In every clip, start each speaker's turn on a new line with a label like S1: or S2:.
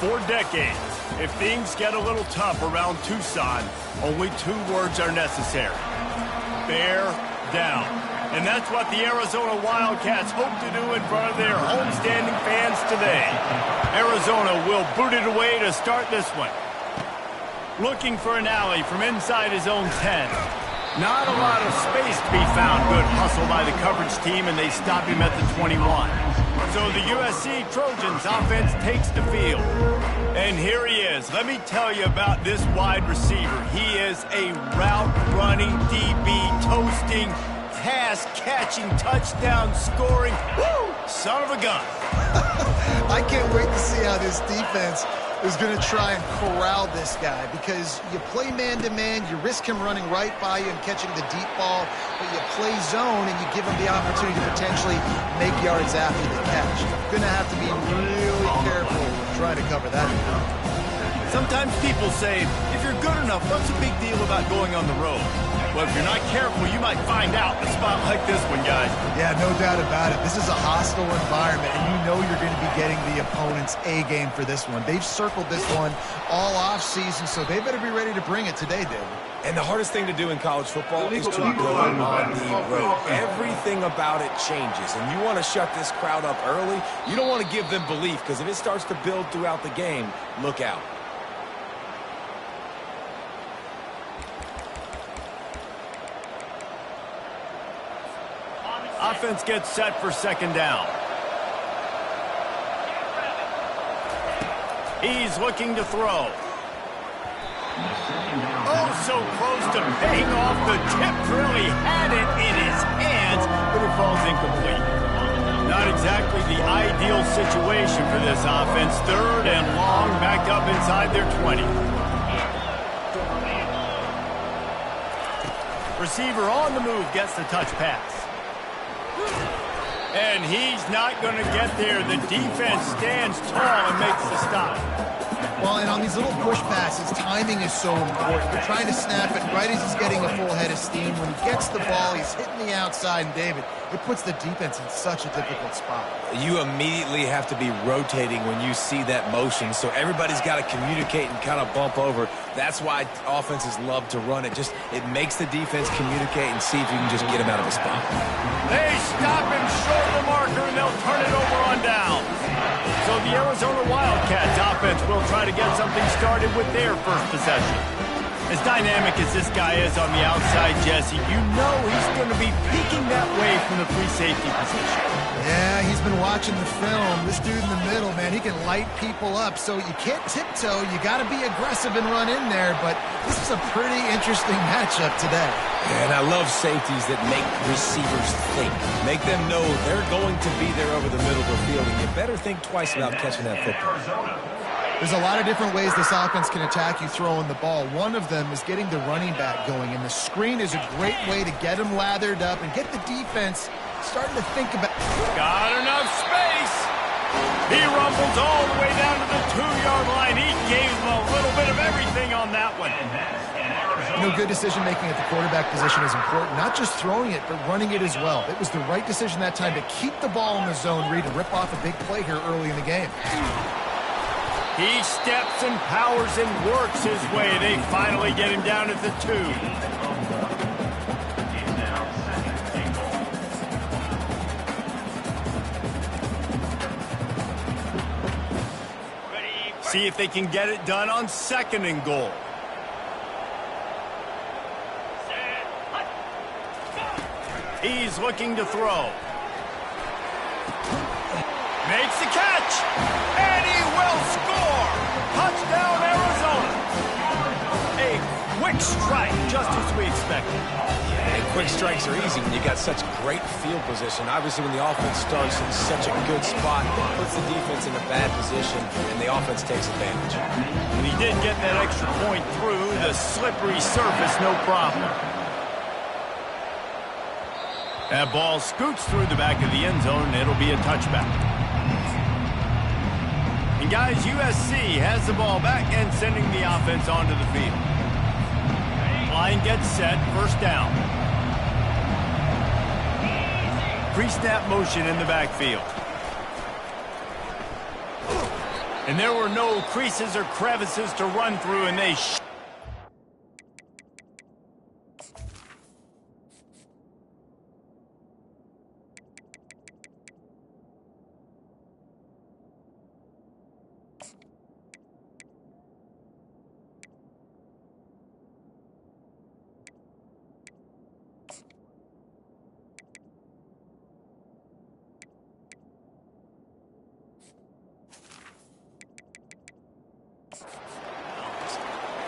S1: For decades, if things get a little tough around Tucson, only 2 words are necessary. Bear down. And that's what the Arizona Wildcats hope to do in front of their homestanding fans today. Arizona will boot it away to start this one. Looking for an alley from inside his own 10. Not a lot of space to be found. Good hustle by the coverage team, and they stop him at the 21. So the USC Trojans offense takes the field. And here he is. Let me tell you about this wide receiver. He is a route-running, DB, toasting, pass-catching, touchdown-scoring, son of a gun.
S2: I can't wait to see how this defense is going to try and corral this guy, because you play man-to-man, you risk him running right by you and catching the deep ball, but you play zone and you give him the opportunity to potentially make yards after the catch. You're going to have to be really careful trying to cover that.
S1: Sometimes people say, if you're good enough, what's the big deal about going on the road? Well, if you're not careful, you might find out in a spot like this one, guys.
S2: Yeah, no doubt about it. This is a hostile environment, and you know you're going to be getting the opponent's A game for this one. They've circled this one all offseason, so they better be ready to bring it today, David.
S3: And the hardest thing to do in college football is to go on the road. Everything about it changes, and you want to shut this crowd up early. You don't want to give them belief, because if it starts to build throughout the game, look out.
S1: Offense gets set for second down. He's looking to throw. Oh, so close to paying off. The tip really had it in his hands, but it falls incomplete. Not exactly the ideal situation for this offense. 3rd and long, back up inside their 20. Receiver on the move gets the touch pass. And he's not going to get there. The defense stands tall and makes the stop.
S2: Well, and on these little push passes, timing is so important. You're trying to snap it right as he's getting a full head of steam. When he gets the ball, he's hitting the outside, and David, it puts the defense in such a difficult spot.
S3: You immediately have to be rotating when you see that motion, so everybody's got to communicate and kind of bump over. That's why offenses love to run it. It makes the defense communicate and see if you can just get him out of a spot.
S1: They stop him short of the marker, and they'll turn it over on down. So the Arizona Wildcats offense will try to get something started with their first possession. As dynamic as this guy is on the outside, Jesse, you know he's going to be peeking that way from the free safety position.
S2: Yeah, he's been watching the film. This dude in the middle, man, he can light people up. So you can't tiptoe. You got to be aggressive and run in there. But this is a pretty interesting matchup today.
S3: And I love safeties that make receivers think. Make them know they're going to be there over the middle of the field, and you better think twice about catching that football.
S2: There's a lot of different ways this offense can attack you throwing the ball. One of them is getting the running back going, and the screen is a great way to get him lathered up and get the defense starting to think about...
S1: Got enough space. He rumbles all the way down to the 2-yard line. He gave him a little bit of everything on that one.
S2: You know, good decision-making at the quarterback position is important. Not just throwing it, but running it as well. It was the right decision that time to keep the ball in the zone, read, and rip off a big play here early in the game.
S1: He steps and powers and works his way. They finally get him down at the 2. See if they can get it done on 2nd and goal. He's looking to throw. Makes the catch. And he will score. Touchdown, Arizona. A quick strike, just as we expected.
S3: And quick strikes are easy when you got such great field position. Obviously, when the offense starts in such a good spot, it puts the defense in a bad position, and the offense takes advantage.
S1: And he did get that extra point through the slippery surface, no problem. That ball scoots through the back of the end zone, and it'll be a touchback. And guys, USC has the ball back and sending the offense onto the field. Line gets set, first down. Pre-snap motion in the backfield. And there were no creases or crevices to run through, and they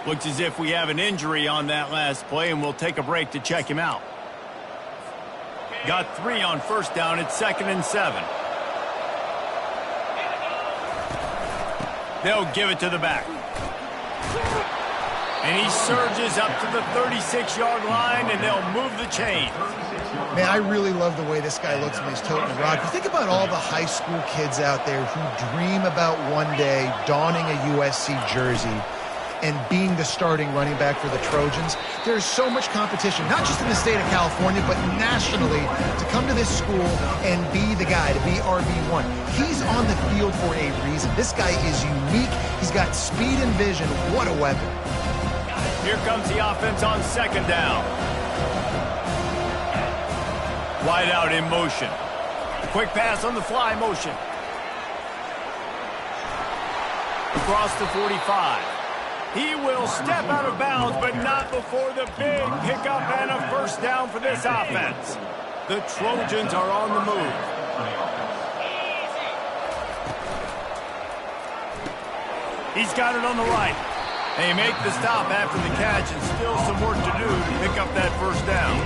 S1: looks as if we have an injury on that last play, and we'll take a break to check him out. Got 3 on first down. It's 2nd and 7. They'll give it to the back. And he surges up to the 36-yard line, and they'll move the chain.
S2: Man, I really love the way this guy looks when he's toting the rock. You think about all the high school kids out there who dream about one day donning a USC jersey and being the starting running back for the Trojans. There's so much competition, not just in the state of California, but nationally, to come to this school and be the guy, to be RB1. He's on the field for a reason. This guy is unique. He's got speed and vision. What a weapon.
S1: Here comes the offense on 2nd down. Wide out in motion. Quick pass on the fly motion. Across the 45. He will step out of bounds, but not before the big pickup and a first down for this offense. The Trojans are on the move. He's got it on the right. They make the stop after the catch, and still some work to do to pick up that first down.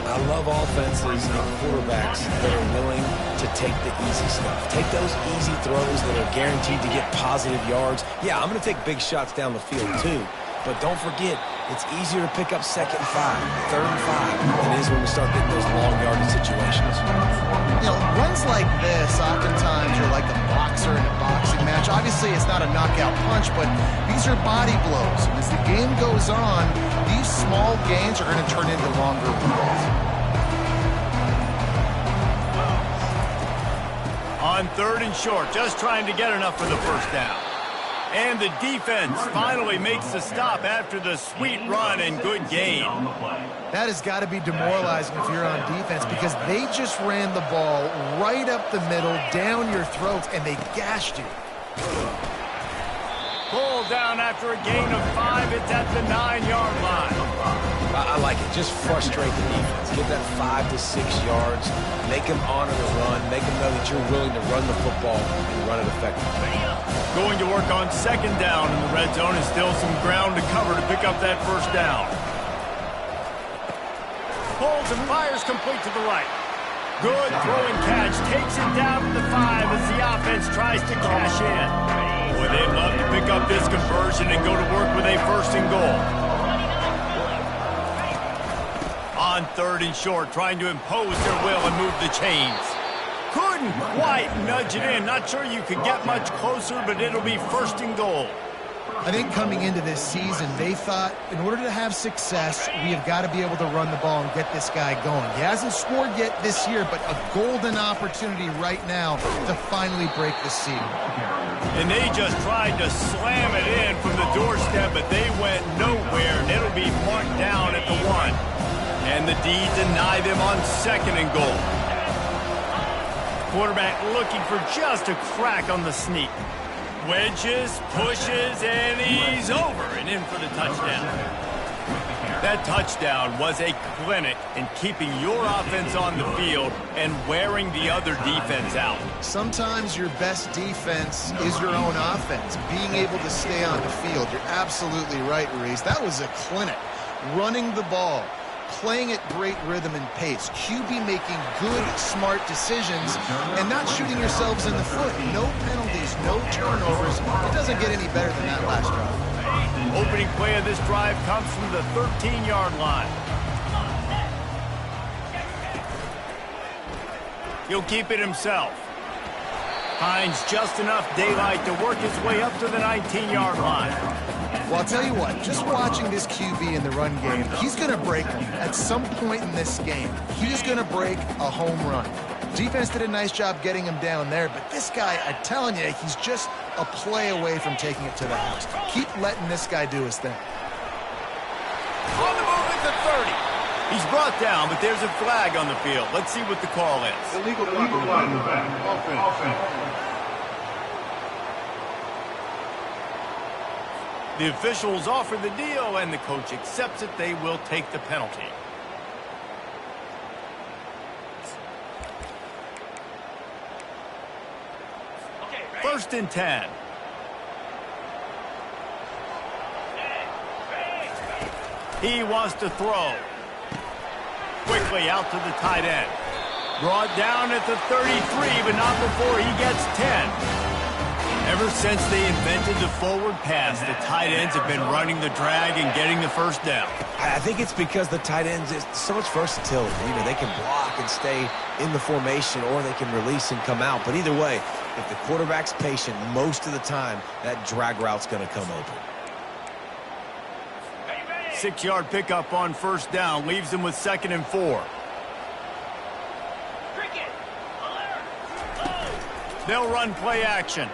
S3: I love offenses and quarterbacks that are willing to take the easy stuff. Take those easy throws that are guaranteed to get positive yards. Yeah, I'm going to take big shots down the field too. But don't forget, it's easier to pick up 2nd and 5, 3rd and 5 than it is when we start getting those long yardage situations.
S2: You know, runs like this oftentimes are like a boxer in a boxing match. Obviously, it's not a knockout punch, but these are body blows. And as the game goes on, these small gains are going to turn into longer ones.
S1: On 3rd and short, just trying to get enough for the first down. And the defense finally makes the stop after the sweet run and good gain.
S2: That has got to be demoralizing if you're on defense, because they just ran the ball right up the middle, down your throats, and they gashed you.
S1: Pulled down after a gain of 5. It's at the 9-yard line.
S3: I like it. Just frustrate the defense. Give that 5 to 6 yards. Make them honor the run. Make them know that you're willing to run the football and run it effectively.
S1: Going to work on 2nd down in the red zone, and still some ground to cover to pick up that first down. Pulls and fires complete to the right. Good throwing catch. Takes it down to the 5 as the offense tries to cash in. Boy, they'd love to pick up this conversion and go to work with a 1st and goal. On 3rd and short, trying to impose their will and move the chains. Couldn't quite nudge it in. Not sure you could get much closer, but it'll be 1st and goal.
S2: I think coming into this season, they thought in order to have success, we have got to be able to run the ball and get this guy going. He hasn't scored yet this year, but a golden opportunity right now to finally break the seal.
S1: And they just tried to slam it in from the doorstep, but they went nowhere, and it'll be marked down at the 1. And the D deny them on 2nd and goal. Quarterback looking for just a crack on the sneak. Wedges, pushes, and he's over and in for the touchdown. That touchdown was a clinic in keeping your offense on the field and wearing the other defense out.
S2: Sometimes your best defense is your own offense, being able to stay on the field. You're absolutely right, Reese. That was a clinic. Running the ball, playing at great rhythm and pace, QB making good, smart decisions, and not shooting yourselves in the foot. No penalties, no turnovers. It doesn't get any better than that last drive.
S1: Opening play of this drive comes from the 13-yard line. He'll keep it himself. Finds just enough daylight to work his way up to the 19-yard line.
S2: Well, I'll tell you what, just watching this QB in the run game, he's going to break them at some point in this game. He's going to break a home run. Defense did a nice job getting him down there, but this guy, I'm telling you, he's just a play away from taking it to the house. Keep letting this guy do his thing.
S1: On the move at the 30. He's brought down, but there's a flag on the field. Let's see what the call is.
S4: Illegal flag in the back. Offense.
S1: The officials offer the deal, and the coach accepts it. They will take the penalty. First and 10. He wants to throw. Quickly out to the tight end. Brought down at the 33, but not before he gets 10. Ever since they invented the forward pass, the tight ends have been running the drag and getting the first down.
S3: I think it's because the tight ends, it's so much versatility. You know, they can block and stay in the formation, or they can release and come out. But either way, if the quarterback's patient most of the time, that drag route's going to come open.
S1: 6-yard pickup on first down leaves them with 2nd and 4. They'll run play action.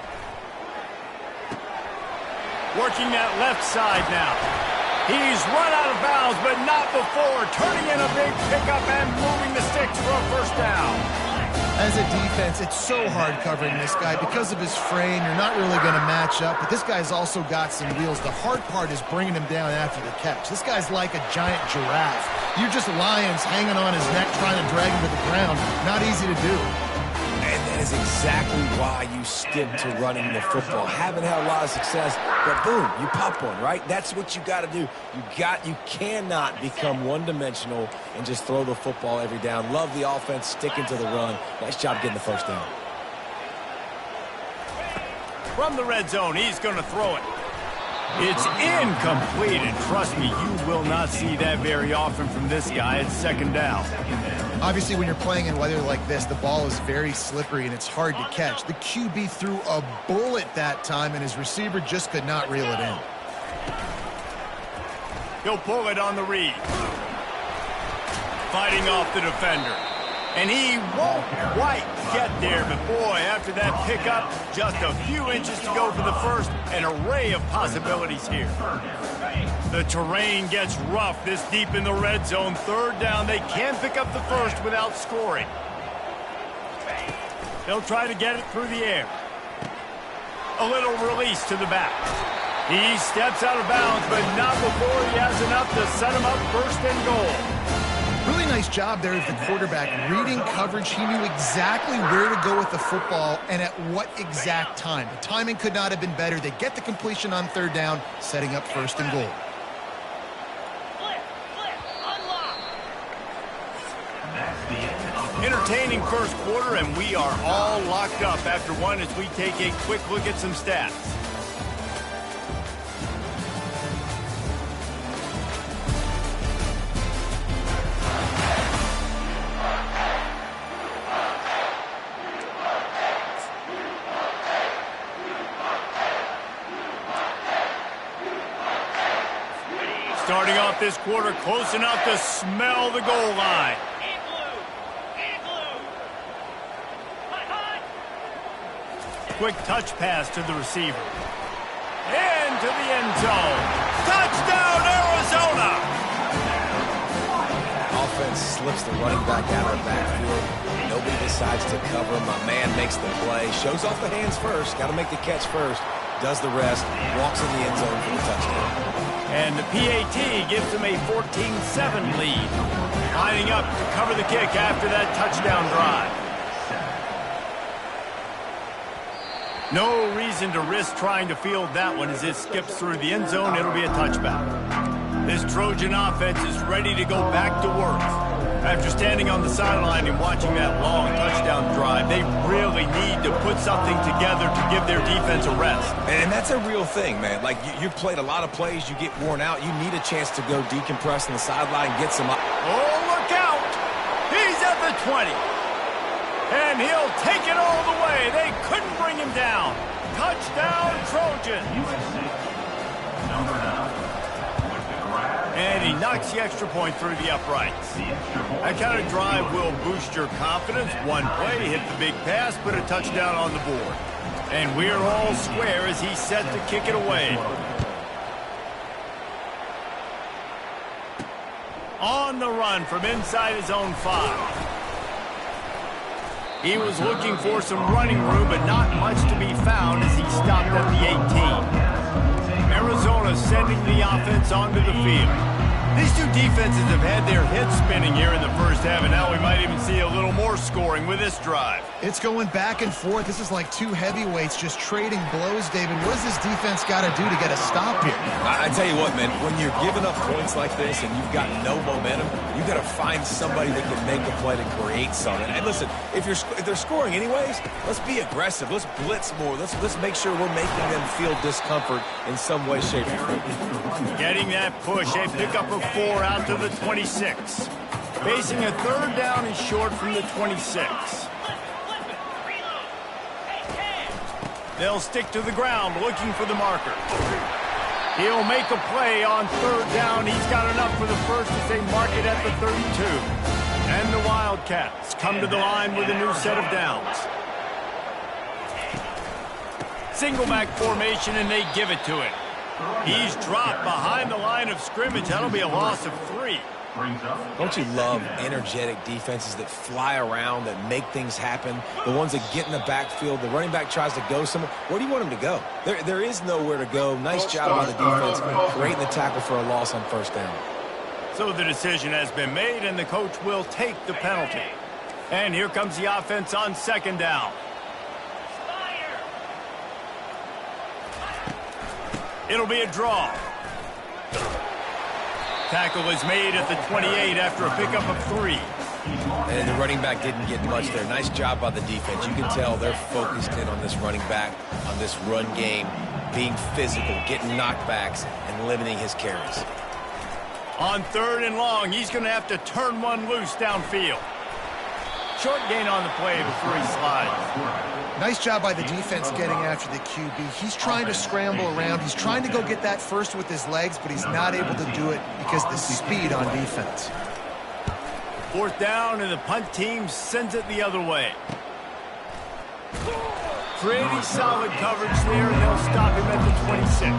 S1: Working that left side now. He's run out of bounds, but not before turning in a big pickup and moving the sticks for a first down.
S2: As a defense, it's so hard covering this guy. Because of his frame, you're not really going to match up, but this guy's also got some wheels. The hard part is bringing him down after the catch. This guy's like a giant giraffe. You're just lions hanging on his neck trying to drag him to the ground. Not easy to do.
S3: And that is exactly why you stick to running the football. Haven't had a lot of success, but boom, you pop one, right? That's what you got to do. You cannot become one-dimensional and just throw the football every down. Love the offense, sticking to the run. Nice job getting the first down.
S1: From the red zone, he's going to throw it. It's incomplete, and trust me, you will not see that very often from this guy. It's 2nd down.
S2: Obviously, when you're playing in weather like this, the ball is very slippery and it's hard to catch. The QB threw a bullet that time, and his receiver just could not reel it in.
S1: He'll pull it on the read. Fighting off the defender. And he won't quite get there, but boy, after that pickup, just a few inches to go for the first. An array of possibilities here. The terrain gets rough this deep in the red zone. 3rd down, they can pick up the first without scoring. They'll try to get it through the air. A little release to the back. He steps out of bounds, but not before he has enough to set him up 1st and goal.
S2: Really nice job there of the quarterback. Reading coverage, he knew exactly where to go with the football and at what exact time. The timing could not have been better. They get the completion on 3rd down, setting up 1st and goal.
S1: Entertaining first quarter, and we are all locked up after one as we take a quick look at some stats. Starting off this quarter close enough to smell the goal line. Quick touch pass to the receiver. Into the end zone. Touchdown, Arizona!
S3: Offense slips the running back out of the backfield. Nobody decides to cover him. My man makes the play. Shows off the hands first. Got to make the catch first. Does the rest. Walks in the end zone for the touchdown.
S1: And the PAT gives them a 14-7 lead. Lining up to cover the kick after that touchdown drive. No reason to risk trying to field that one as it skips through the end zone. It'll be a touchback. This Trojan offense is ready to go back to work. After standing on the sideline and watching that long touchdown drive, they really need to put something together to give their defense a rest.
S3: And that's a real thing, man. Like, you've played a lot of plays, you get worn out. You need a chance to go decompress on the sideline, get some up.
S1: Oh, look out! He's at the 20. And he'll take it all the way. They couldn't bring him down. Touchdown, Trojans. And he knocks the extra point through the uprights. That kind of drive will boost your confidence. One play, hit the big pass, put a touchdown on the board. And we're all square as he's set to kick it away. On the run from inside his own 5. He was looking for some running room, but not much to be found as he stopped at the 18. Arizona sending the offense onto the field. These two defenses have had their heads spinning here in the first half, and now we might even see a little more scoring with this drive.
S2: It's going back and forth. This is like two heavyweights just trading blows, David. What does this defense got to do to get a stop here?
S3: I tell you what, man, when you're giving up points like this and you've got no momentum, you got to find somebody that can make a play to create something. And listen, if they're scoring anyways, let's be aggressive. Let's blitz more. Let's make sure we're making them feel discomfort in some way, shape, or form.
S1: Getting that push, a pickup of 4 out to the 26. Facing a 3rd down and short from the 26. They'll stick to the ground looking for the marker. He'll make a play on 3rd down. He's got enough for the first as they mark it at the 32. And the Wildcats come to the line with a new set of downs. Single back formation, and they give it to him. He's dropped behind the line of scrimmage. That'll be a loss of 3.
S3: Don't you love energetic defenses that fly around, that make things happen? The ones that get in the backfield, the running back tries to go somewhere. Where do you want him to go? There is nowhere to go. Nice job by the defense, creating the tackle for a loss on 1st down.
S1: So the decision has been made, and the coach will take the penalty. And here comes the offense on 2nd down. It'll be a draw. Tackle is made at the 28 after a pickup of 3.
S3: And the running back didn't get much there. Nice job by the defense. You can tell they're focused in on this running back, on this run game, being physical, getting knockbacks, and limiting his carries.
S1: On 3rd and long, he's going to have to turn one loose downfield. Short gain on the play before he slides.
S2: Nice job by the defense getting after the QB. He's trying to scramble around. He's trying to go get that first with his legs, but he's not able to do it because the speed on defense.
S1: 4th down, and the punt team sends it the other way. Pretty solid coverage there, and they'll stop him at the 26.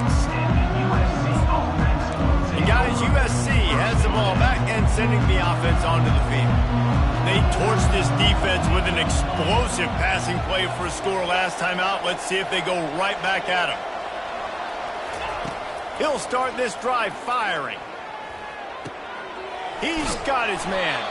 S1: And guys, USC has the ball back and sending the offense onto the field. They torched this defense with an explosive passing play for a score last time out. Let's see if they go right back at him. He'll start this drive firing. He's got his man.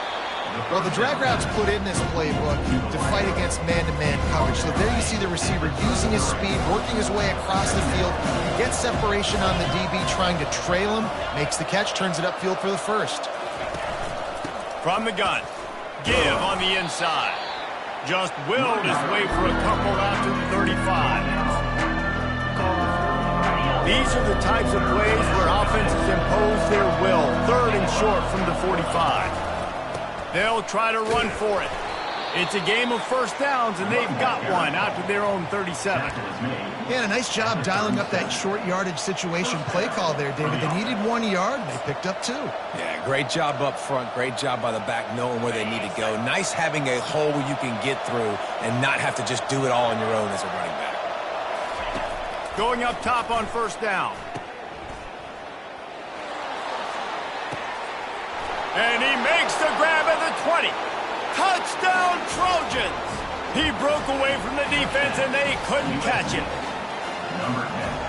S2: Well, the drag route's put in this playbook to fight against man-to-man coverage. So there you see the receiver using his speed, working his way across the field. He gets separation on the DB, trying to trail him, makes the catch, turns it upfield for the first. From the gun. Give on the inside. Just willed his way for a couple out to the 35. These are the types of plays where offenses impose their will. 3rd and short from the 45. They'll try to run for it. It's a game of 1st downs, and they've got one out to their own 37. Yeah, a nice job dialing up that short yardage situation play call there, David. They needed 1 yard, and they picked up 2.
S3: Yeah, great job up front. Great job by the back knowing where they need to go. Nice having a hole where you can get through and not have to just do it all on your own as a running back.
S1: Going up top on 1st down. And he makes the grab at the 20. Touchdown, Trojans! He broke away from the defense, and they couldn't catch him.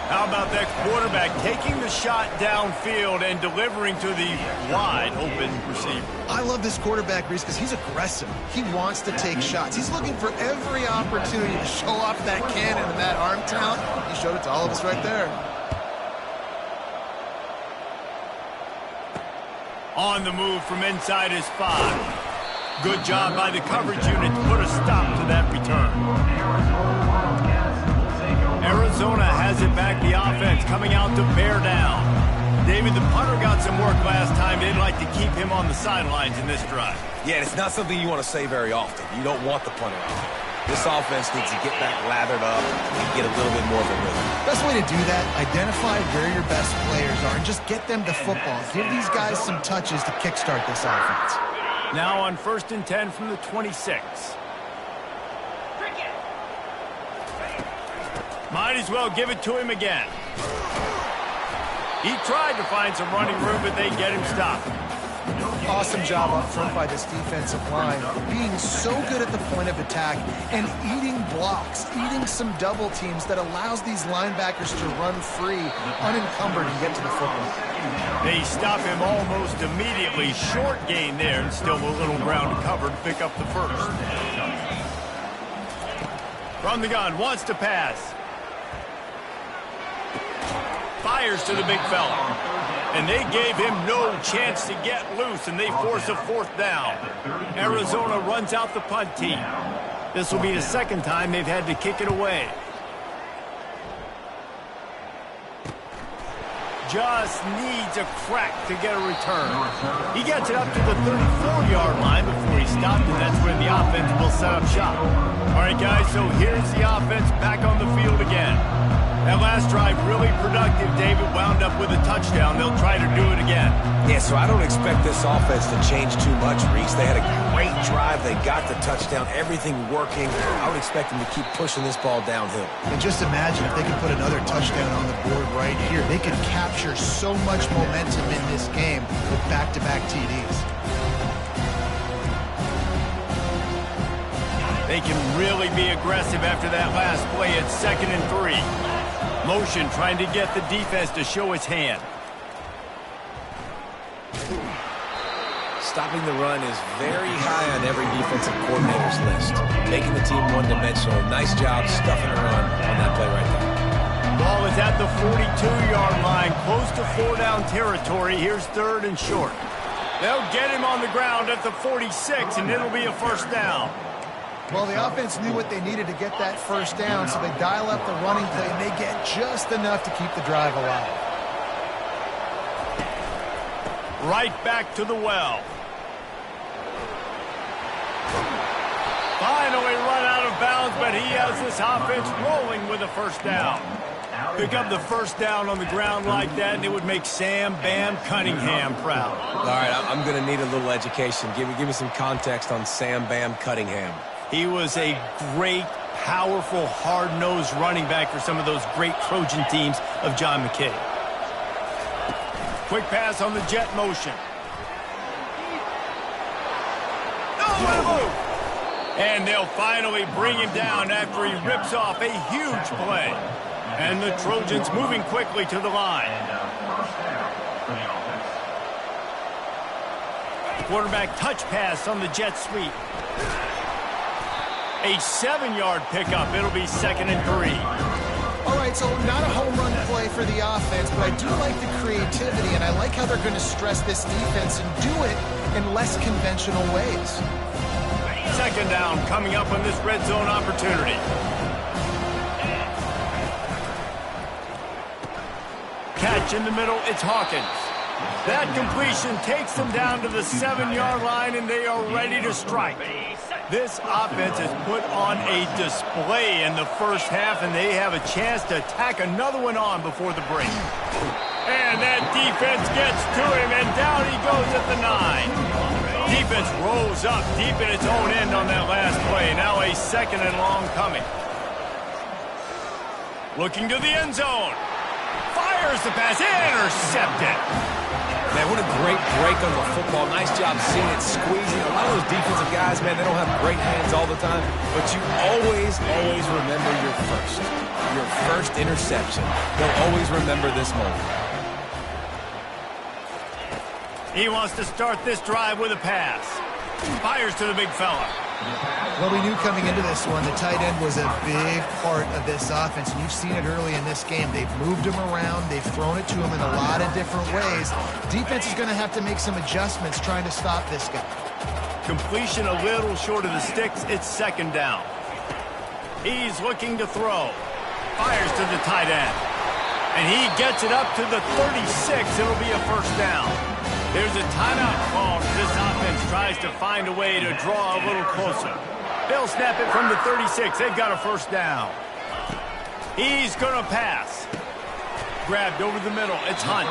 S1: How about that quarterback taking the shot downfield and delivering to the wide-open receiver? I love this quarterback, Reese, because he's aggressive. He wants to take shots. He's looking for every opportunity to show off that cannon and that arm talent. He showed it to all of us right there. On the move from inside his 5. Good job by the coverage unit to put a stop to that return. Arizona has it back, the offense coming out to bear down. David, the punter got some work last time. They'd like to keep him on the sidelines in this drive.
S3: Yeah, it's not something you want to say very often. You don't want the punter out. This offense needs to get back lathered up and get a little bit more of a rhythm. Best way to do that, identify where your best players are and just get them the football. Give these guys some touches to kickstart this offense.
S1: Now on 1st and 10 from the 26. Might as well give it to him again. He tried to find some running room, but they get him stopped.
S2: Awesome job up front by this defensive line, being so good at the point of attack and eating blocks, eating some double teams that allows these linebackers to run free, unencumbered, and get to the football.
S1: They stop him almost immediately. Short gain there, and still a little ground to cover to pick up the first. From the gun, wants to pass. Fires to the big fella. And they gave him no chance to get loose, and they force a fourth down. Arizona runs out the punt team. This will be the second time they've had to kick it away. Just needs a crack to get a return. He gets it up to the 34-yard line before he stopped, and that's where the offense will set up shop. All right, guys, so here's the offense back on the field again. That last drive really productive. David wound up with a touchdown. They'll try to do it again.
S3: Yeah, so I don't expect this offense to change too much, Reese. They had a great drive. They got the touchdown. Everything working. I would expect them to keep pushing this ball downhill.
S2: And just imagine if they could put another touchdown on the board right here. They could capture so much momentum in this game with back-to-back TDs.
S1: They can really be aggressive after that last play at 2nd and 3. Motion trying to get the defense to show its hand.
S3: Stopping the run is very high on every defensive coordinator's list. Making the team one-dimensional. Nice job stuffing a run on that play right there.
S1: Ball is at the 42-yard line, close to 4-down territory. Here's 3rd and short. They'll get him on the ground at the 46, and it'll be a first down.
S2: Well, the offense knew what they needed to get that first down, so they dial up the running play, and they get just enough to keep the drive alive.
S1: Right back to the well. Finally run out of bounds, but he has this offense rolling with a first down. Pick up the first down on the ground like that, and it would make Sam Bam Cunningham proud.
S3: All right, I'm going to need a little education. Give me some context on Sam Bam Cunningham.
S1: He was a great, powerful, hard-nosed running back for some of those great Trojan teams of John McKay. Quick pass on the jet motion. And they'll finally bring him down after he rips off a huge play. And the Trojans moving quickly to the line. Quarterback touch pass on the jet sweep. A 7-yard pickup. It'll be 2nd and 3.
S2: All right, so not a home run play for the offense, but I do like the creativity, and I like how they're going to stress this defense and do it in less conventional ways.
S1: 2nd down coming up on this red zone opportunity. Catch in the middle, it's Hawkins. That completion takes them down to the 7-yard line, and they are ready to strike. This offense has put on a display in the first half, and they have a chance to tack another one on before the break. And that defense gets to him, and down he goes at the 9. Defense rolls up deep in its own end on that last play. Now a 2nd and long coming. Looking to the end zone. Fires the pass, intercepted.
S3: Man, what a great break on the football. Nice job seeing it squeezing. A lot of those defensive guys, man, they don't have great hands all the time, but you always remember your first interception. They'll always remember this moment.
S1: He wants to start this drive with a pass. Fires to the big fella.
S2: Well, we knew coming into this one, the tight end was a big part of this offense, and you've seen it early in this game. They've moved him around. They've thrown it to him in a lot of different ways. Defense is going to have to make some adjustments trying to stop this guy.
S1: Completion a little short of the sticks. It's 2nd down. He's looking to throw. Fires to the tight end. And he gets it up to the 36. It'll be a first down. There's a timeout call as this offense tries to find a way to draw a little closer. They'll snap it from the 36. They've got a first down. He's going to pass. Grabbed over the middle. It's Hunt.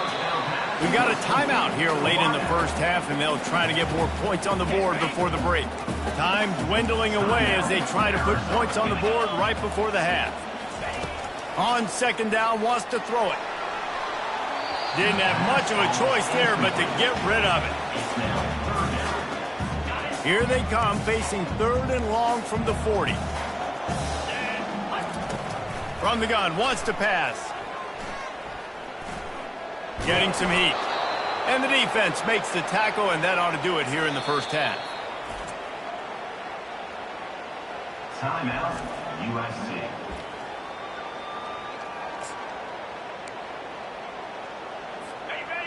S1: We've got a timeout here late in the first half, and they'll try to get more points on the board before the break. Time dwindling away as they try to put points on the board right before the half. On second down, wants to throw it. Didn't have much of a choice there, but to get rid of it. Here they come, facing 3rd and long from the 40. From the gun, wants to pass. Getting some heat. And the defense makes the tackle, and that ought to do it here in the first half.
S4: Timeout, USC.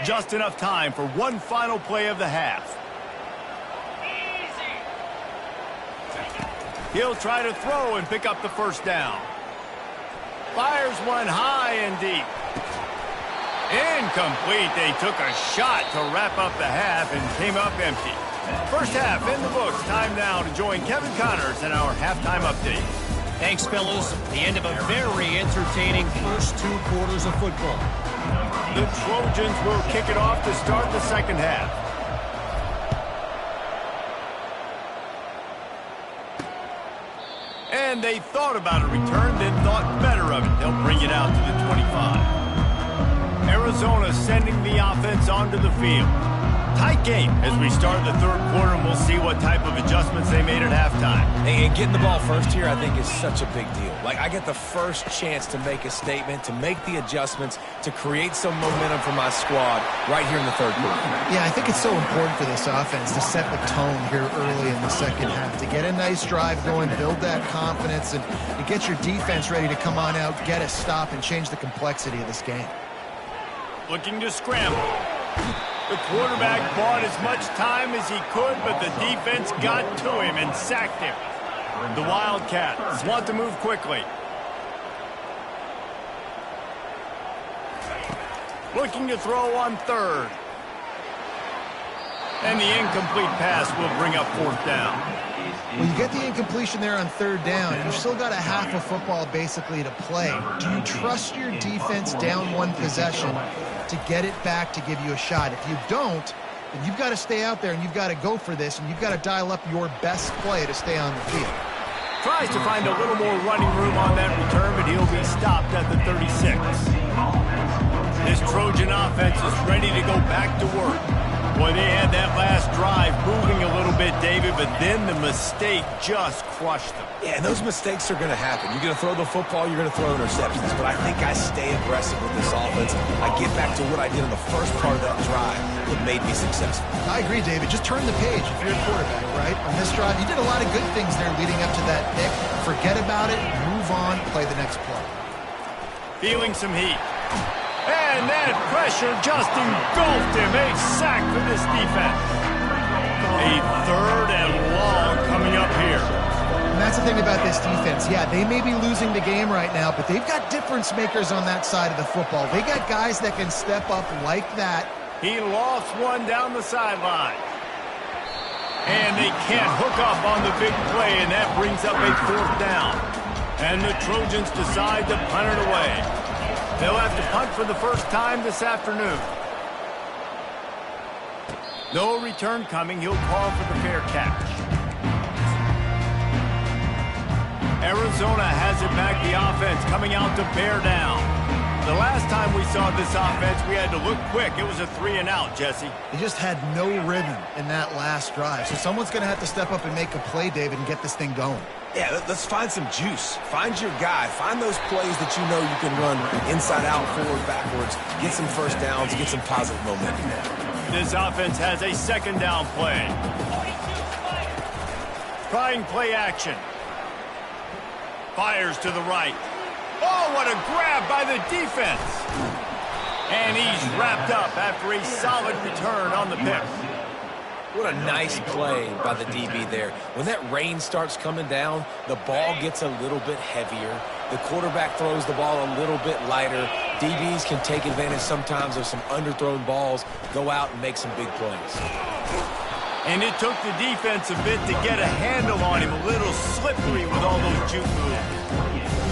S1: Just enough time for one final play of the half. He'll try to throw and pick up the first down. Fires one high and deep. Incomplete. They took a shot to wrap up the half and came up empty. First half in the books. Time now to join Kevin Connors in our halftime update.
S5: Thanks, fellas. The end of a very entertaining first 2 quarters of football.
S1: The Trojans will kick it off to start the second half. And they thought about a return, then thought better of it. They'll bring it out to the 25. Arizona sending the offense onto the field. Tight game as we start the third quarter, and we'll see what type of adjustments they made at halftime.
S3: And getting the ball first here, I think, is such a big deal. Like, I get the first chance to make a statement, to make the adjustments, to create some momentum for my squad right here in the third quarter.
S2: Yeah, I think it's so important for this offense to set the tone here early in the second half, to get a nice drive going, build that confidence, and get your defense ready to come on out, get a stop, and change the complexity of this game.
S1: Looking to scramble. The quarterback bought as much time as he could, but the defense got to him and sacked him. The Wildcats want to move quickly. Looking to throw on 3rd. And the incomplete pass will bring up 4th down.
S2: When you get the incompletion there on 3rd down, you've still got a half of football basically to play. Do you trust your defense down 1 possession to get it back to give you a shot? If you don't, then you've got to stay out there and you've got to go for this, and you've got to dial up your best play to stay on the field.
S1: Tries to find a little more running room on that return, but he'll be stopped at the 36. This Trojan offense is ready to go back to work. Boy, they had that last drive moving a little bit, David, but then the mistake just crushed them.
S3: Yeah, and those mistakes are going to happen. You're going to throw the football, you're going to throw interceptions, but I think I stay aggressive with this offense. I get back to what I did in the first part of that drive that made me successful.
S2: I agree, David. Just turn the page if you're a quarterback, right? On this drive, you did a lot of good things there leading up to that pick. Forget about it, move on, play the next play.
S1: Feeling some heat. And that pressure just engulfed him. A sack for this defense. A 3rd and long coming up here.
S2: And that's the thing about this defense. Yeah, they may be losing the game right now, but they've got difference makers on that side of the football. They got guys that can step up like that.
S1: He lost one down the sideline. And they can't hook up on the big play, and that brings up a 4th down. And the Trojans decide to punt it away. They'll have to punt for the first time this afternoon. No return coming. He'll call for the fair catch. Arizona has it back. The offense coming out to bear down. The last time we saw this offense, we had to look quick. It was a 3-and-out, Jesse.
S2: They just had no rhythm in that last drive. So someone's going to have to step up and make a play, David, and get this thing going.
S3: Yeah, let's find some juice. Find your guy. Find those plays that you know you can run inside out, forward, backwards. Get some first downs. Get some positive momentum.
S1: This offense has a 2nd down play. Trying play action. Fires to the right. Oh, what a grab by the defense. And he's wrapped up after a solid return on the pick.
S3: What a nice play by the DB there. When that rain starts coming down, the ball gets a little bit heavier. The quarterback throws the ball a little bit lighter. DBs can take advantage sometimes of some underthrown balls, go out and make some big plays.
S1: And it took the defense a bit to get a handle on him, a little slippery with all those juke moves.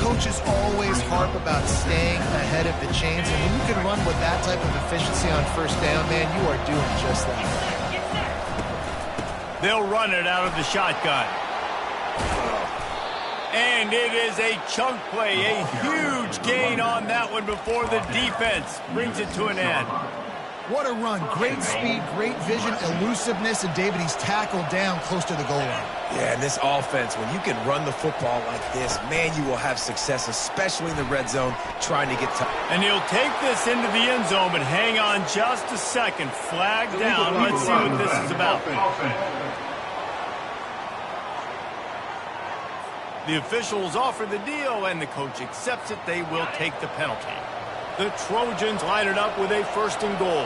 S2: Coaches always harp about staying ahead of the chains, and when you can run with that type of efficiency on first down, man, you are doing just that. They'll
S1: run it out of the shotgun. And it is a chunk play, a huge gain on that one before the defense brings it to an end.
S2: What a run. Great speed, great vision, elusiveness, and David, he's tackled down close to the goal line.
S3: Yeah, and this offense, when you can run the football like this, man, you will have success, especially in the red zone, trying to get time.
S1: And he'll take this into the end zone, but hang on just a second. Flag down. Let's see what this is about. The officials offer the deal, and the coach accepts it. They will take the penalty. The Trojans line it up with a first and goal.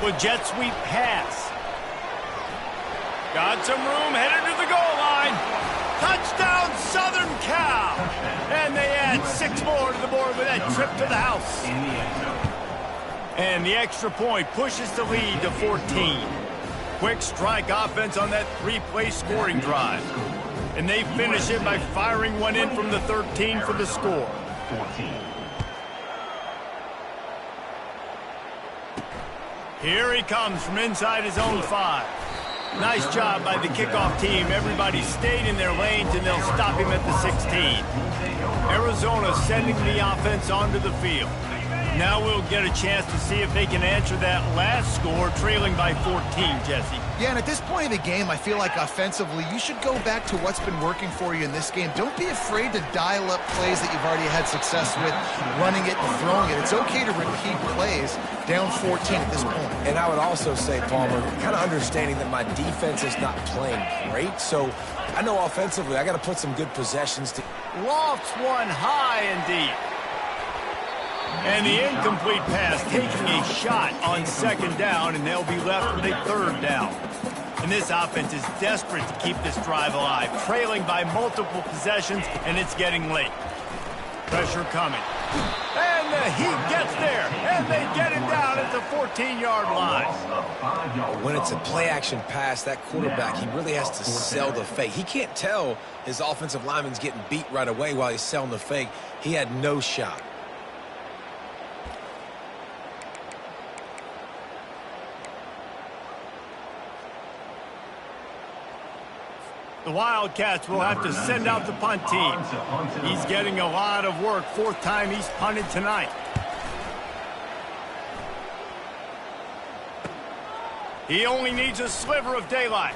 S1: With jet sweep pass. Got some room, headed to the goal line. Touchdown, Southern Cal. And they add 6 more to the board with that trip to the house. And the extra point pushes the lead to 14. Quick strike offense on that 3-play scoring drive. And they finish it by firing one in from the 13 for the score.
S4: 14.
S1: Here he comes from inside his own 5. Nice job by the kickoff team. Everybody stayed in their lanes, and they'll stop him at the 16. Arizona sending the offense onto the field. Now we'll get a chance to see if they can answer that last score, trailing by 14, Jesse.
S2: Yeah, and at this point of the game, I feel like offensively, you should go back to what's been working for you in this game. Don't be afraid to dial up plays that you've already had success with, running it and throwing it. It's okay to repeat plays down 14 at this point.
S3: And I would also say, Palmer, kind of understanding that my defense is not playing great, so I know offensively I got to put some good possessions to...
S1: Lofts one high and deep. And the incomplete pass taking a shot on second down, and they'll be left with a third down. And this offense is desperate to keep this drive alive, trailing by multiple possessions, and it's getting late. Pressure coming. And the Heat gets there, and they get it down at the 14-yard line.
S3: When it's a play-action pass, that quarterback, he really has to sell the fake. He can't tell his offensive lineman's getting beat right away while he's selling the fake. He had no shot.
S1: The Wildcats will have to send out the punt team. He's getting a lot of work. 4th time he's punted tonight. He only needs a sliver of daylight.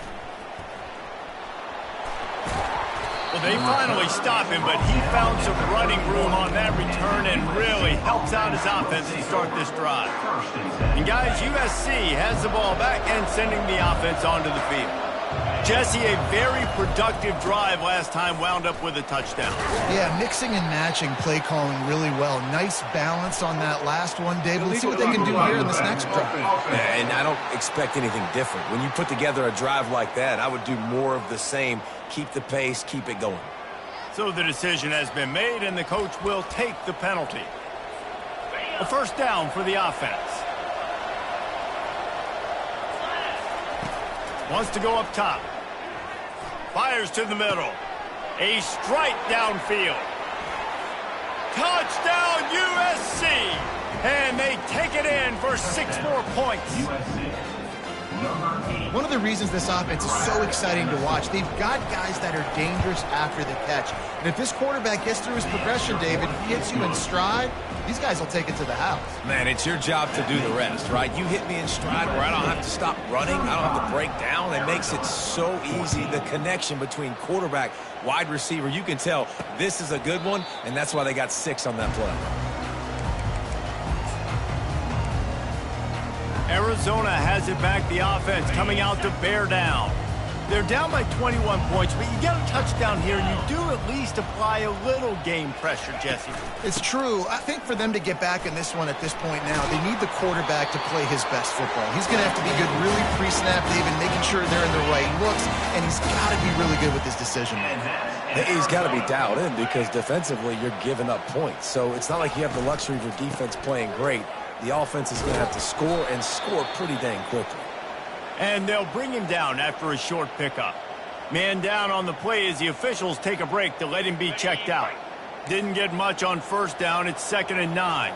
S1: Well, they finally stop him, but he found some running room on that return and really helps out his offense to start this drive. And guys, USC has the ball back and sending the offense onto the field. Jesse, a very productive drive last time, wound up with a touchdown.
S2: Yeah, mixing and matching play calling really well. Nice balance on that last one, David. Let's see what they can do here in this next drive.
S3: Yeah, and I don't expect anything different. When you put together a drive like that, I would do more of the same. Keep the pace, keep it going.
S1: So the decision has been made, and the coach will take the penalty. A first down for the offense. Wants to go up top. Fires to the middle. A strike downfield. Touchdown USC! And they take it in for 6 more points.
S2: One of the reasons this offense is so exciting to watch, they've got guys that are dangerous after the catch. And if this quarterback gets through his progression, David, hits you in stride, these guys will take it to the house.
S3: Man, it's your job to do the rest, right? You hit me in stride where I don't have to stop running. I don't have to break down. It makes it so easy. The connection between quarterback, wide receiver, you can tell this is a good one, and that's why they got 6 on that play.
S1: Arizona has it back, the offense coming out to bear down. They're down by 21 points, but you get a touchdown here, and you do at least apply a little game pressure, Jesse.
S2: It's true. I think for them to get back in this one at this point now, they need the quarterback to play his best football. He's going to have to be good really pre-snap, David, making sure they're in the right looks, and he's got to be really good with his decision.
S3: He's got to be dialed in because defensively you're giving up points. So it's not like you have the luxury of your defense playing great. The offense is going to have to score and score pretty dang quickly.
S1: And they'll bring him down after a short pickup. Man down on the play as the officials take a break to let him be checked out. Didn't get much on first down. It's 2nd and 9.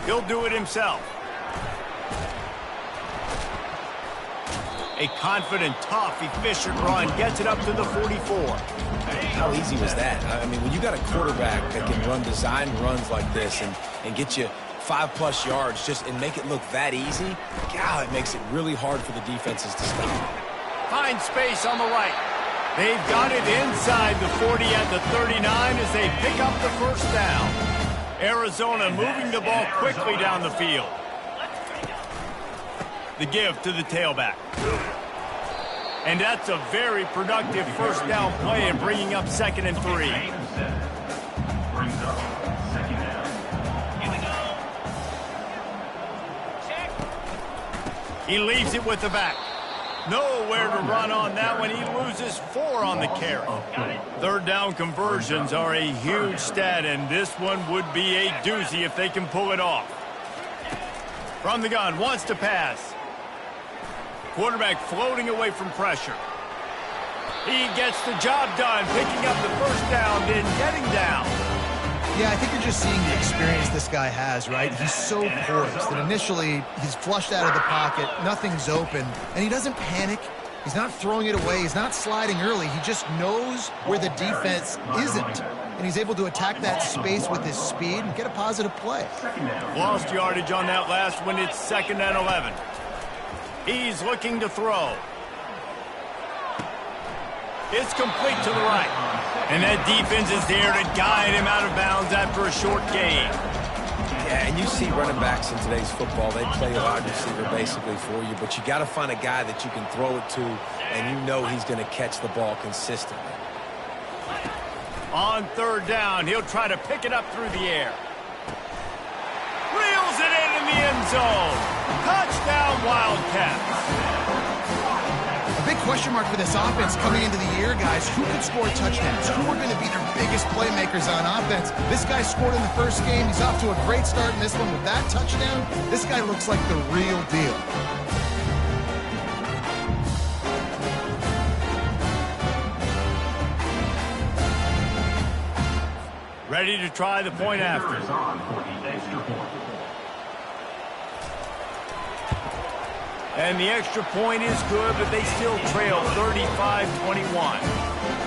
S1: He'll do it himself. A confident, tough, efficient run gets it up to the 44.
S3: How easy was that? I mean, when you got a quarterback that can run design runs like this and get you 5+ yards and make it look that easy, God, it makes it really hard for the defenses to stop.
S1: Find space on the right. They've got it inside the 40 at the 39 as they pick up the first down. Arizona moving the ball quickly down the field. The give to the tailback. And that's a very productive first down play and bringing up 2nd and 3.
S4: Brings up 2nd down.
S5: Here we go. Check.
S1: He leaves it with the back. Nowhere to run on that one. He loses 4 on the carry. 3rd down conversions are a huge stat, and this one would be a doozy if they can pull it off. From the gun, wants to pass. Quarterback floating away from pressure. He gets the job done, picking up the first down, then getting down.
S2: Yeah, I think you're just seeing the experience this guy has, right? He's so poised that initially he's flushed out of the pocket, nothing's open, and he doesn't panic. He's not throwing it away. He's not sliding early. He just knows where the defense isn't, and he's able to attack that space with his speed and get a positive play.
S1: Lost yardage on that last one. It's 2nd and 11. He's looking to throw. It's complete to the right. And that defense is there to guide him out of bounds after a short gain.
S3: Yeah, and you see running backs in today's football, they play a wide receiver basically for you, but you got to find a guy that you can throw it to, and you know he's going to catch the ball consistently.
S1: On 3rd down, he'll try to pick it up through the air. Reels it in the end zone. Touchdown, Wildcats.
S2: A big question mark for this offense coming into the year, guys. Who could score touchdowns? Who are going to be their biggest playmakers on offense? This guy scored in the first game. He's off to a great start in this one with that touchdown. This guy looks like the real deal.
S1: Ready to try the point after.
S4: Is on for the extra point.
S1: And the extra point is good, but they still trail 35-21.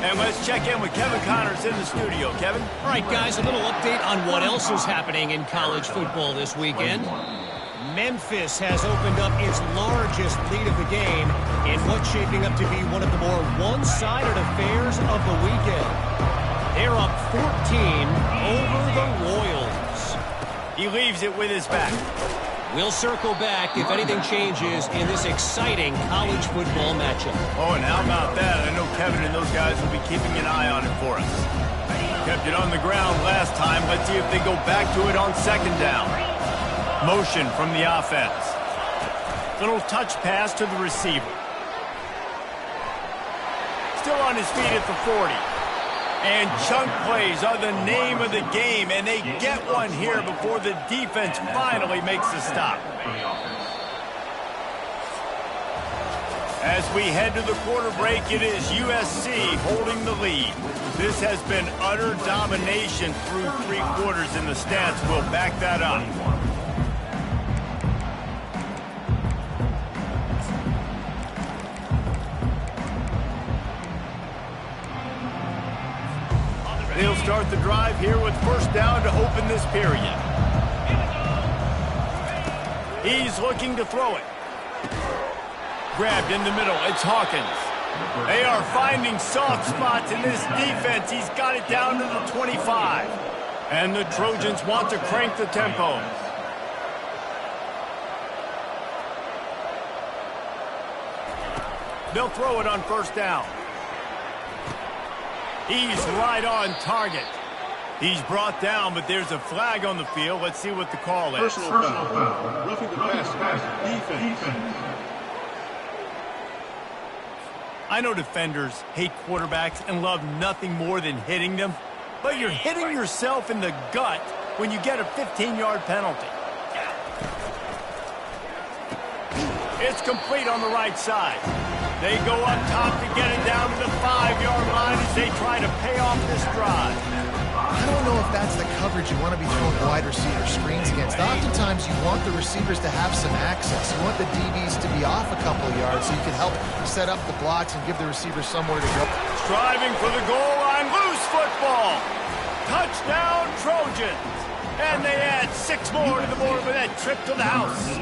S1: And let's check in with Kevin Connors in the studio. Kevin?
S5: All right, guys, a little update on what else is happening in college football this weekend. Memphis has opened up its largest lead of the game in what's shaping up to be one of the more one-sided affairs of the weekend. They're up 14 over the Royals.
S1: He leaves it with his back.
S5: We'll circle back if anything changes in this exciting college football matchup.
S1: Oh, and how about that? I know Kevin and those guys will be keeping an eye on it for us. Kept it on the ground last time. Let's see if they go back to it on 2nd down. Motion from the offense. Little touch pass to the receiver. Still on his feet at the 40. And chunk plays are the name of the game, and they get one here before the defense finally makes the stop. As we head to the quarter break, it is USC holding the lead. This has been utter domination through 3 quarters, and the stats will back that up. They'll start the drive here with first down to open this period. He's looking to throw it. Grabbed in the middle. It's Hawkins. They are finding soft spots in this defense. He's got it down to the 25. And the Trojans want to crank the tempo. They'll throw it on first down. He's right on target. He's brought down, but there's a flag on the field. Let's see what the call is.
S6: Personal foul. Roughing the passer. Defense.
S1: I know defenders hate quarterbacks and love nothing more than hitting them, but you're hitting yourself in the gut when you get a 15-yard penalty. It's complete on the right side. They go up top to get it down to the 5-yard line as they try to pay off this drive.
S2: I don't know if that's the coverage coverage, you want to be throwing wide receiver screens against. Oftentimes, you want the receivers to have some access. You want the DBs to be off a couple of yards so you can help set up the blocks and give the receiver somewhere to go.
S1: Striving for the goal line, loose football. Touchdown, Trojans. And they add 6 more to the board with that trip to the house.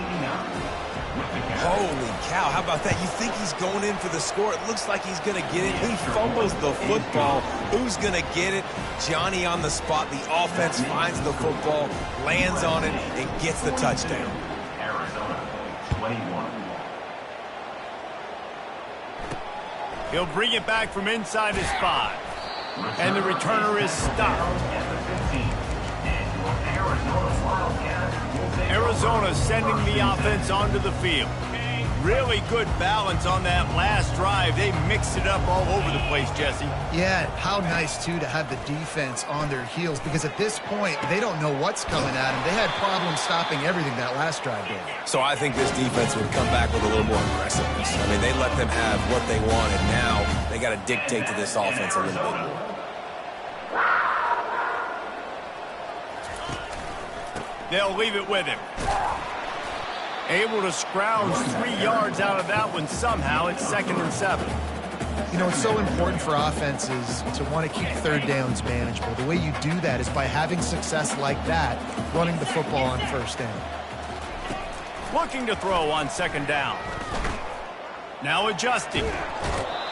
S3: Holy cow, how about that? You think he's going in for the score. It looks like he's going to get it. He fumbles the football. Who's going to get it? Johnny on the spot. The offense finds the football, lands on it, and gets the touchdown.
S4: Arizona, 21.
S1: He'll bring it back from inside his 5. And the returner is stopped. Arizona sending the offense onto the field. Really good balance on that last drive. They mixed it up all over the place, Jesse.
S2: Yeah, how nice, too, to have the defense on their heels, because at this point, they don't know what's coming at them. They had problems stopping everything that last drive did.
S3: So I think this defense would come back with a little more aggressiveness. I mean, they let them have what they want, and now they got to dictate to this offense a little bit more.
S1: They'll leave it with him. Able to scrounge 3 yards out of that one somehow. It's 2nd and 7.
S2: You know, it's so important for offenses to want to keep third downs manageable. The way you do that is by having success like that, running the football on first down.
S1: Looking to throw on 2nd down. Now adjusting.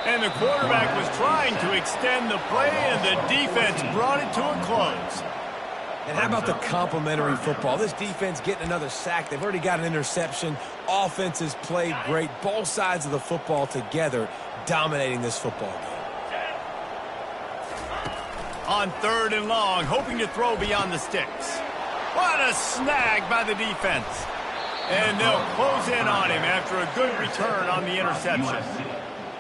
S1: And the quarterback was trying to extend the play, and the defense brought it to a close.
S3: And how about the complimentary football? This defense getting another sack. They've already got an interception. Offenses played great. Both sides of the football together dominating this football game.
S1: On 3rd and long, hoping to throw beyond the sticks. What a snag by the defense. And they'll close in on him after a good return on the interception.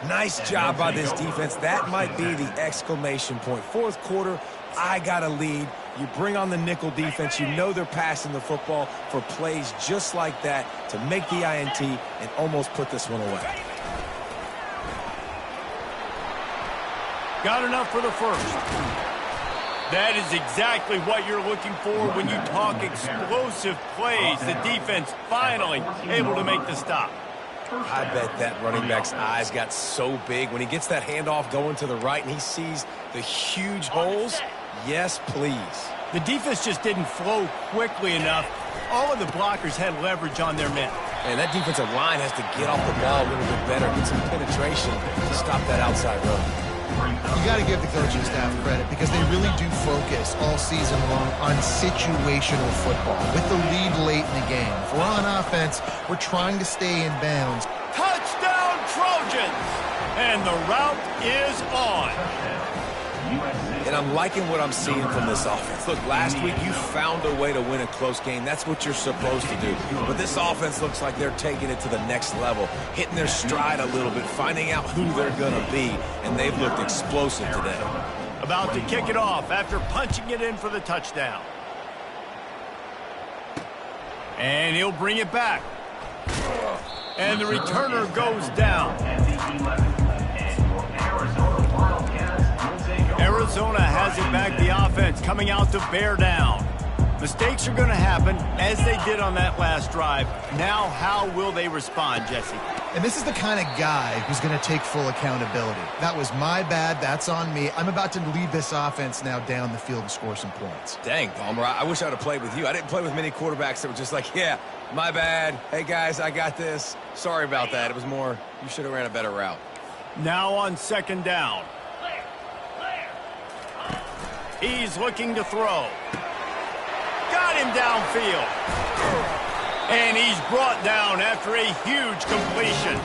S3: Nice job by this defense. That might be the exclamation point. 4th quarter, I got a lead. You bring on the nickel defense. You know they're passing the football for plays just like that to make the INT and almost put this one away.
S1: Got enough for the first. That is exactly what you're looking for when you talk explosive plays. The defense finally able to make the stop.
S3: I bet that running back's eyes got so big when he gets that handoff going to the right and he sees the huge holes. Yes, please.
S1: The defense just didn't flow quickly enough. All of the blockers had leverage on their men.
S3: And that defensive line has to get off the ball a little bit better, get some penetration to stop that outside run.
S2: You got to give the coaching staff credit because they really do focus all season long on situational football with the lead late in the game. If we're on offense, we're trying to stay in bounds.
S1: Touchdown, Trojans! And the route is on.
S3: And I'm liking what I'm seeing from this offense. Look, last week you found a way to win a close game. That's what you're supposed to do. But this offense looks like they're taking it to the next level, hitting their stride a little bit, finding out who they're going to be, and they've looked explosive today.
S1: About to kick it off after punching it in for the touchdown. And he'll bring it back. And the returner goes down. Arizona has it back, the offense coming out to bear down. Mistakes are going to happen, as they did on that last drive. Now, how will they respond, Jesse?
S2: And this is the kind of guy who's going to take full accountability. That was my bad. That's on me. I'm about to lead this offense now down the field and score some points.
S3: Dang, Palmer, I wish I would have played with you. I didn't play with many quarterbacks that were just like, yeah, my bad. Hey, guys, I got this. Sorry about that. It was more, you should have ran a better route.
S1: Now on 2nd down. He's looking to throw. Got him downfield. And he's brought down after a huge completion.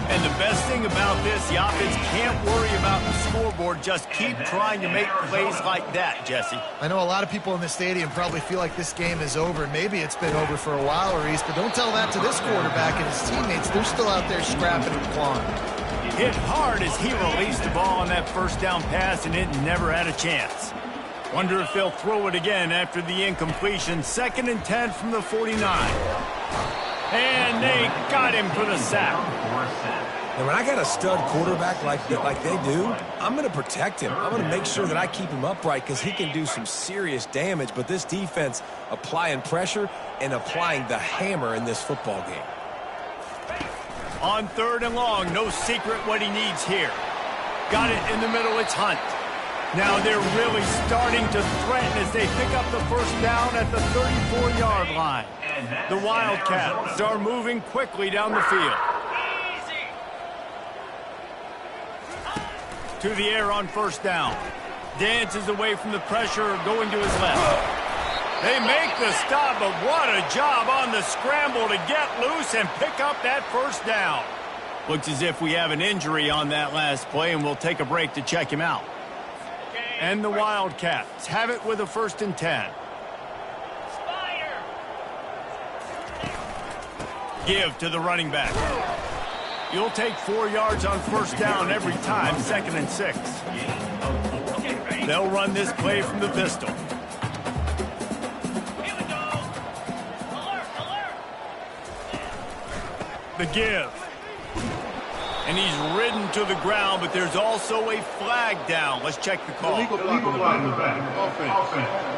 S1: And the best thing about this, the offense can't worry about the scoreboard. Just keep trying to make plays like that, Jesse.
S2: I know a lot of people in the stadium probably feel like this game is over. Maybe it's been over for a while, Reese, but don't tell that to this quarterback and his teammates. They're still out there scrapping and clawing.
S1: Hit hard as he released the ball on that 1st down pass, and it never had a chance. Wonder if they'll throw it again after the incompletion. 2nd and 10 from the 49. And they got him for the sack.
S3: And when I got a stud quarterback like they do, I'm going to protect him. I'm going to make sure that I keep him upright because he can do some serious damage. But this defense applying pressure and applying the hammer in this football game.
S1: On 3rd and long, no secret what he needs here. Got it in the middle, it's Hunt. Now they're really starting to threaten as they pick up the first down at the 34-yard line. The Wildcats are moving quickly down the field. To the air on first down. Dances away from the pressure, going to his left. They make the stop, but what a job on the scramble to get loose and pick up that first down. Looks as if we have an injury on that last play, and we'll take a break to check him out. And the Wildcats have it with a 1st and 10. Give to the running back. You'll take 4 yards on first down every time, 2nd and 6. They'll run this play from the pistol. The give. And he's ridden to the ground, but there's also a flag down. Let's check the call.
S6: Illegal block in the back. Offense.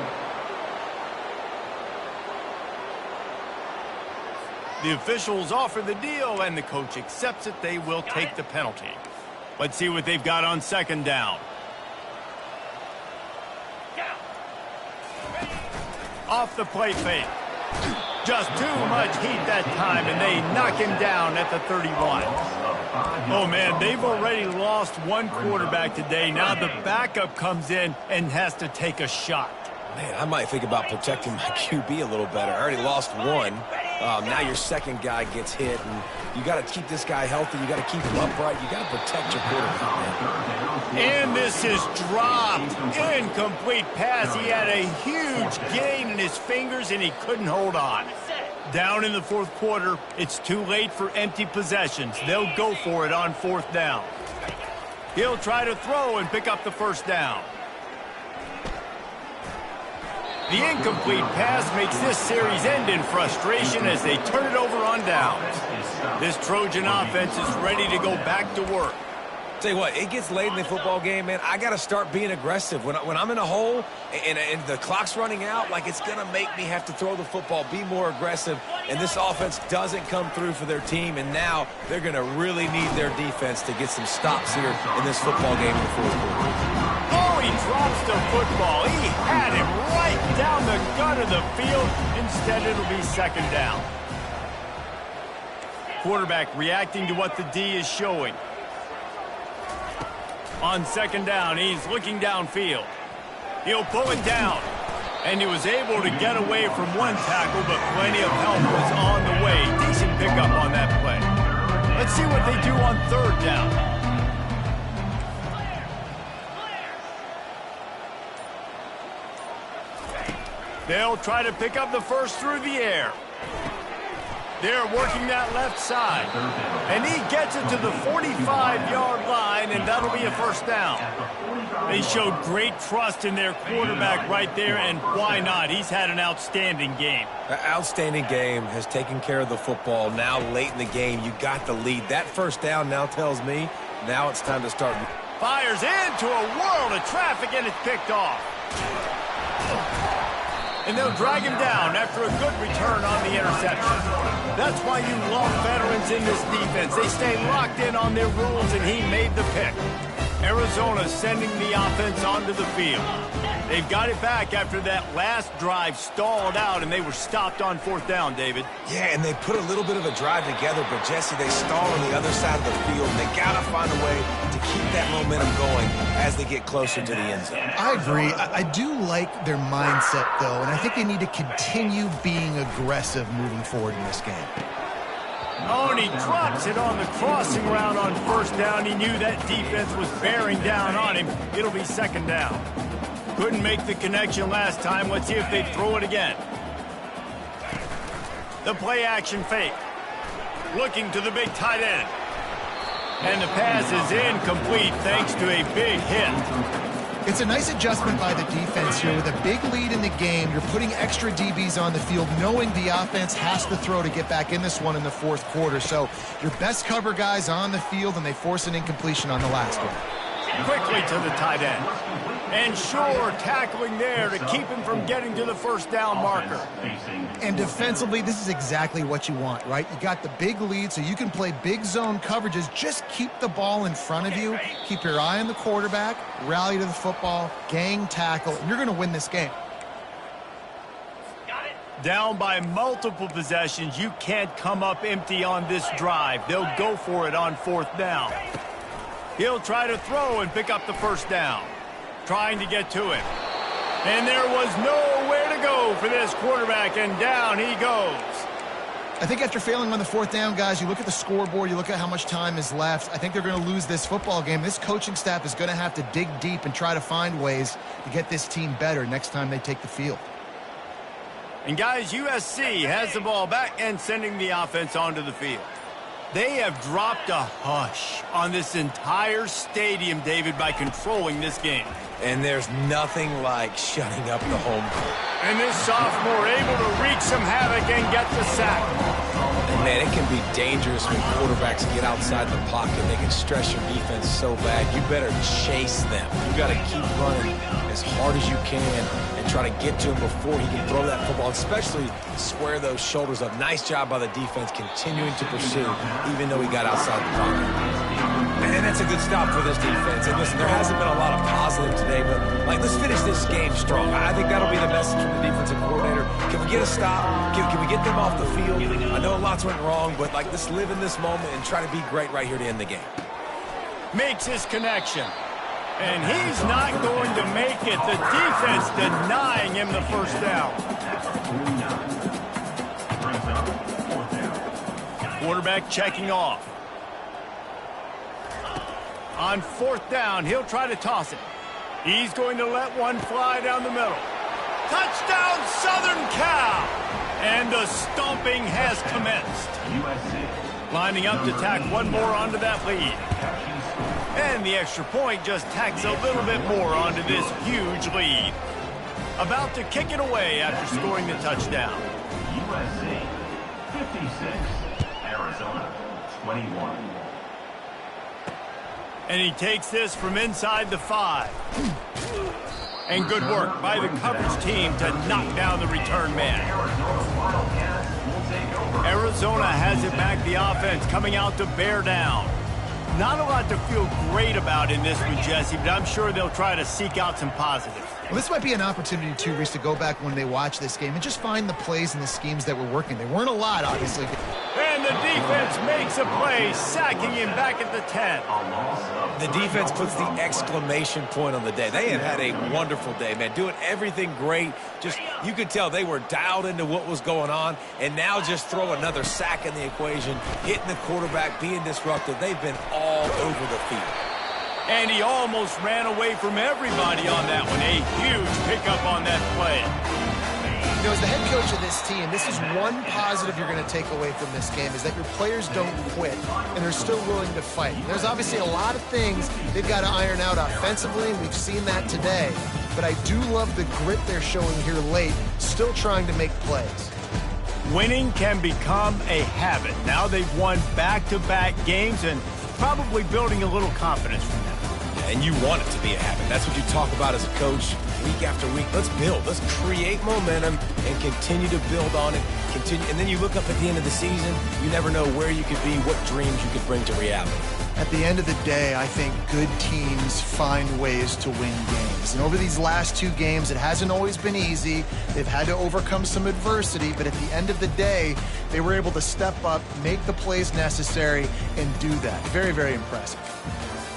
S1: The officials offer the deal, and the coach accepts it. They will take the penalty. Let's see what they've got on 2nd down. Off the play fake. Just too much heat that time, and they knock him down at the 31. Oh, man, they've already lost one quarterback today. Now the backup comes in and has to take a shot.
S3: Man, I might think about protecting my QB a little better. I already lost one. Now your second guy gets hit, and you got to keep this guy healthy. You got to keep him upright. You got to protect your quarterback.
S1: And this is dropped. Incomplete pass. He had a huge gain in his fingers, and he couldn't hold on. Down in the 4th quarter, it's too late for empty possessions. They'll go for it on 4th down. He'll try to throw and pick up the first down. The incomplete pass makes this series end in frustration as they turn it over on downs. This Trojan offense is ready to go back to work.
S3: Tell you what, it gets late in the football game, man. I got to start being aggressive. When I'm in a hole and the clock's running out, like it's going to make me have to throw the football, be more aggressive, and this offense doesn't come through for their team, and now they're going to really need their defense to get some stops here in this football game in the 4th quarter.
S1: Oh, he drops the football. He had him right down the gut of the field. Instead, it'll be 2nd down. Quarterback reacting to what the D is showing. On 2nd down, he's looking downfield. He'll pull it down. And he was able to get away from one tackle, but plenty of help was on the way. Decent pickup on that play. Let's see what they do on 3rd down. They'll try to pick up the first through the air. They're working that left side. And he gets it to the 45-yard line, and that'll be a first down. They showed great trust in their quarterback right there, and why not? He's had an outstanding game.
S3: An outstanding game, has taken care of the football. Now late in the game, you got the lead. That first down now tells me now it's time to start.
S1: Fires into a world of traffic, and it's picked off. And they'll drag him down after a good return on the interception. That's why you love veterans in this defense. They stay locked in on their rules, and he made the pick. Arizona sending the offense onto the field. They've got it back after that last drive stalled out, and they were stopped on 4th down, David.
S3: Yeah, and they put a little bit of a drive together, but, Jesse, they stall on the other side of the field, and they got to find a way to keep that momentum going as they get closer to the end zone.
S2: I agree. I do like their mindset, though, and I think they need to continue being aggressive moving forward in this game.
S1: Oh, and he drops it on the crossing route on 1st down. He knew that defense was bearing down on him. It'll be 2nd down. Couldn't make the connection last time. Let's see if they throw it again. The play action fake. Looking to the big tight end. And the pass is incomplete thanks to a big hit.
S2: It's a nice adjustment by the defense here. With a big lead in the game, you're putting extra DBs on the field, knowing the offense has to throw to get back in this one in the fourth quarter. So your best cover guys on the field, and they force an incompletion on the last one.
S1: Quickly to the tight end. And sure, tackling there to keep him from getting to the first down marker.
S2: And defensively, this is exactly what you want, right? You got the big lead, so you can play big zone coverages. Just keep the ball in front of you. Keep your eye on the quarterback. Rally to the football. Gang tackle. And you're going to win this game.
S1: Down by multiple possessions, you can't come up empty on this drive. They'll go for it on fourth down. He'll try to throw and pick up the first down. Trying to get to him. And there was nowhere to go for this quarterback, and down he goes.
S2: I think after failing on the fourth down, guys, you look at the scoreboard, you look at how much time is left. I think they're going to lose this football game. This coaching staff is going to have to dig deep and try to find ways to get this team better next time they take the field.
S1: And guys, USC has the ball back and sending the offense onto the field. They have dropped a hush on this entire stadium, David, by controlling this game.
S3: And there's nothing like shutting up the home court.
S1: And this sophomore able to wreak some havoc and get the sack.
S3: And man, it can be dangerous when quarterbacks get outside the pocket. They can stress your defense so bad. You better chase them. You got to keep running as hard as you can and try to get to him before he can throw that football, especially square those shoulders up. Nice job by the defense continuing to pursue, even though he got outside the pocket. And that's a good stop for this defense. And listen, there hasn't been a lot of positive today, but let's finish this game strong. I think that'll be the message from the defensive coordinator. Can we get a stop? Can we get them off the field? I know lots went wrong, but let's live in this moment and try to be great right here to end the game.
S1: Makes his connection. And he's not going to make it. The defense denying him the first down. Quarterback checking off. On fourth down, he'll try to toss it. He's going to let one fly down the middle. Touchdown, Southern Cal! And the stomping has commenced. Lining up to tack one more onto that lead. And the extra point just tacks a little bit more onto this huge lead. About to kick it away after scoring the touchdown.
S4: USC 56, Arizona 21.
S1: And he takes this from inside the 5. And good work by the coverage team to knock down the return man. Arizona has it back, the offense coming out to bear down. Not a lot to feel great about in this one, Jesse, but I'm sure they'll try to seek out some positives.
S2: Well, this might be an opportunity, too, Reese, to go back when they watch this game and just find the plays and the schemes that were working. They weren't a lot, obviously.
S1: And the defense makes a play, sacking him back at the 10.
S3: The defense puts the exclamation point on the day. They have had a wonderful day, man, doing everything great. Just, you could tell they were dialed into what was going on, and now just throw another sack in the equation, hitting the quarterback, being disruptive. They've been all over the field.
S1: And he almost ran away from everybody on that one. A huge pickup on that play.
S2: You know, as the head coach of this team, this is one positive you're going to take away from this game, is that your players don't quit, and they're still willing to fight. There's obviously a lot of things they've got to iron out offensively, and we've seen that today. But I do love the grit they're showing here late, still trying to make plays.
S1: Winning can become a habit. Now they've won back-to-back games and probably building a little confidence from that.
S3: And you want it to be a habit. That's what you talk about as a coach week after week. Let's build. Let's create momentum and continue to build on it. And then you look up at the end of the season, you never know where you could be, what dreams you could bring to reality.
S2: At the end of the day, I think good teams find ways to win games. And over these last 2 games, it hasn't always been easy. They've had to overcome some adversity, but at the end of the day, they were able to step up, make the plays necessary, and do that. Very, very impressive.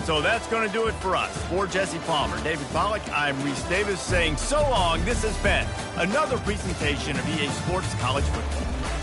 S1: So that's going to do it for us. For Jesse Palmer, David Pollack, I'm Reese Davis saying so long. This has been another presentation of EA Sports College Football.